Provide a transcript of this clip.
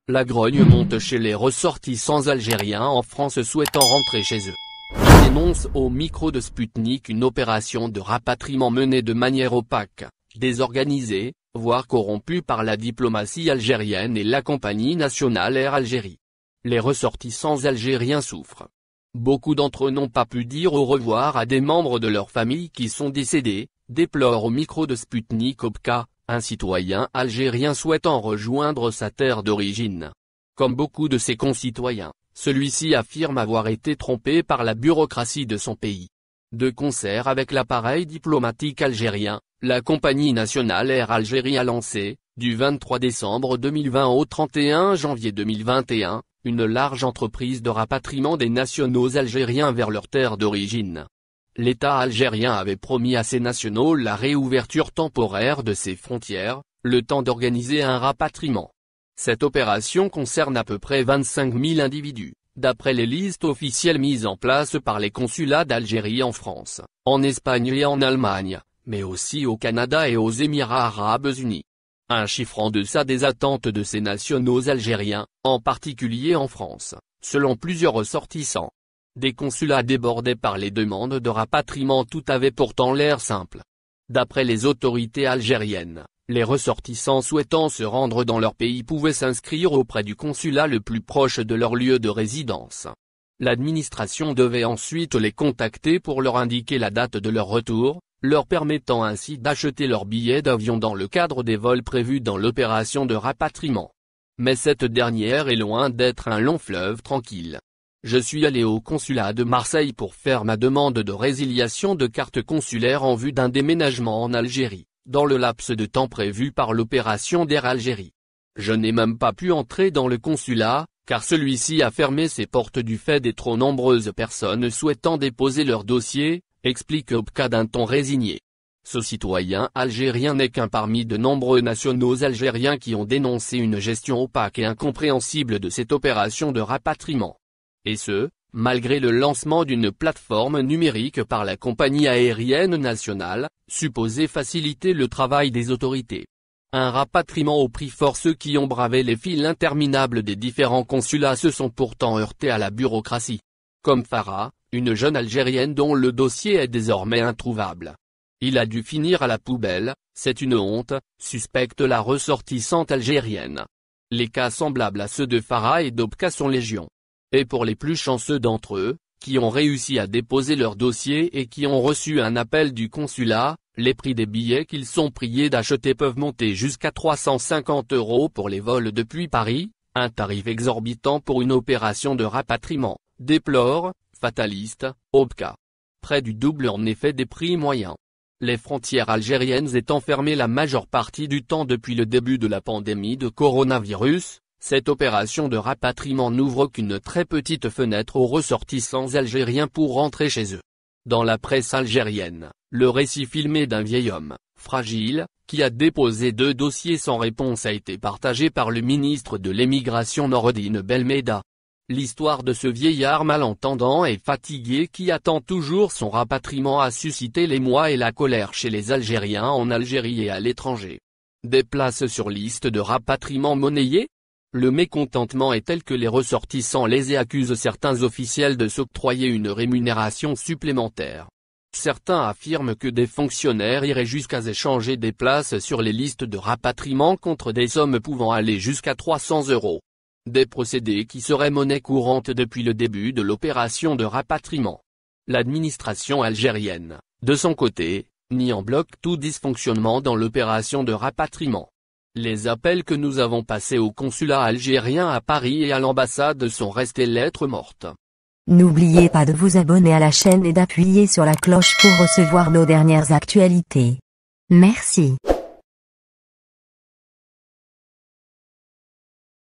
La grogne monte chez les ressortissants algériens en France souhaitant rentrer chez eux. Ils dénoncent au micro de Sputnik une opération de rapatriement menée de manière opaque, désorganisée, voire corrompue par la diplomatie algérienne et la compagnie nationale Air Algérie. Les ressortissants algériens souffrent. Beaucoup d'entre eux n'ont pas pu dire au revoir à des membres de leur famille qui sont décédés, déplore au micro de Sputnik Opka, un citoyen algérien souhaitant rejoindre sa terre d'origine. Comme beaucoup de ses concitoyens, celui-ci affirme avoir été trompé par la bureaucratie de son pays. De concert avec l'appareil diplomatique algérien, la compagnie nationale Air Algérie a lancé, du 23 décembre 2020 au 31 janvier 2021, une large entreprise de rapatriement des nationaux algériens vers leur terre d'origine. L'État algérien avait promis à ses nationaux la réouverture temporaire de ses frontières, le temps d'organiser un rapatriement. Cette opération concerne à peu près 25 000 individus, d'après les listes officielles mises en place par les consulats d'Algérie en France, en Espagne et en Allemagne, mais aussi au Canada et aux Émirats arabes unis. Un chiffre en deçà des attentes de ces nationaux algériens, en particulier en France, selon plusieurs ressortissants. Des consulats débordés par les demandes de rapatriement, tout avait pourtant l'air simple. D'après les autorités algériennes, les ressortissants souhaitant se rendre dans leur pays pouvaient s'inscrire auprès du consulat le plus proche de leur lieu de résidence. L'administration devait ensuite les contacter pour leur indiquer la date de leur retour, leur permettant ainsi d'acheter leur billet d'avion dans le cadre des vols prévus dans l'opération de rapatriement. Mais cette dernière est loin d'être un long fleuve tranquille. Je suis allé au consulat de Marseille pour faire ma demande de résiliation de carte consulaire en vue d'un déménagement en Algérie, dans le laps de temps prévu par l'opération d'Air Algérie. Je n'ai même pas pu entrer dans le consulat, car celui-ci a fermé ses portes du fait des trop nombreuses personnes souhaitant déposer leur dossier, explique Opka d'un ton résigné. Ce citoyen algérien n'est qu'un parmi de nombreux nationaux algériens qui ont dénoncé une gestion opaque et incompréhensible de cette opération de rapatriement. Et ce, malgré le lancement d'une plateforme numérique par la compagnie aérienne nationale, supposée faciliter le travail des autorités. Un rapatriement au prix fort. Ceux qui ont bravé les files interminables des différents consulats se sont pourtant heurtés à la bureaucratie. Comme Farah, une jeune Algérienne dont le dossier est désormais introuvable. Il a dû finir à la poubelle, c'est une honte, suspecte la ressortissante algérienne. Les cas semblables à ceux de Farah et d'Opka sont légion. Et pour les plus chanceux d'entre eux, qui ont réussi à déposer leur dossier et qui ont reçu un appel du consulat, les prix des billets qu'ils sont priés d'acheter peuvent monter jusqu'à 350 € pour les vols depuis Paris, un tarif exorbitant pour une opération de rapatriement, déplore, fataliste, Opka. Près du double en effet des prix moyens. Les frontières algériennes étant fermées la majeure partie du temps depuis le début de la pandémie de coronavirus, cette opération de rapatriement n'ouvre qu'une très petite fenêtre aux ressortissants algériens pour rentrer chez eux. Dans la presse algérienne, le récit filmé d'un vieil homme, fragile, qui a déposé 2 dossiers sans réponse a été partagé par le ministre de l'Émigration Nourdine Belmeda. L'histoire de ce vieillard malentendant et fatigué qui attend toujours son rapatriement a suscité l'émoi et la colère chez les Algériens en Algérie et à l'étranger. Des places sur liste de rapatriement monnayées ? Le mécontentement est tel que les ressortissants lésés accusent certains officiels de s'octroyer une rémunération supplémentaire. Certains affirment que des fonctionnaires iraient jusqu'à échanger des places sur les listes de rapatriement contre des sommes pouvant aller jusqu'à 300 €. Des procédés qui seraient monnaie courante depuis le début de l'opération de rapatriement. L'administration algérienne, de son côté, nie en bloc tout dysfonctionnement dans l'opération de rapatriement. Les appels que nous avons passés au consulat algérien à Paris et à l'ambassade sont restés lettres mortes. N'oubliez pas de vous abonner à la chaîne et d'appuyer sur la cloche pour recevoir nos dernières actualités. Merci.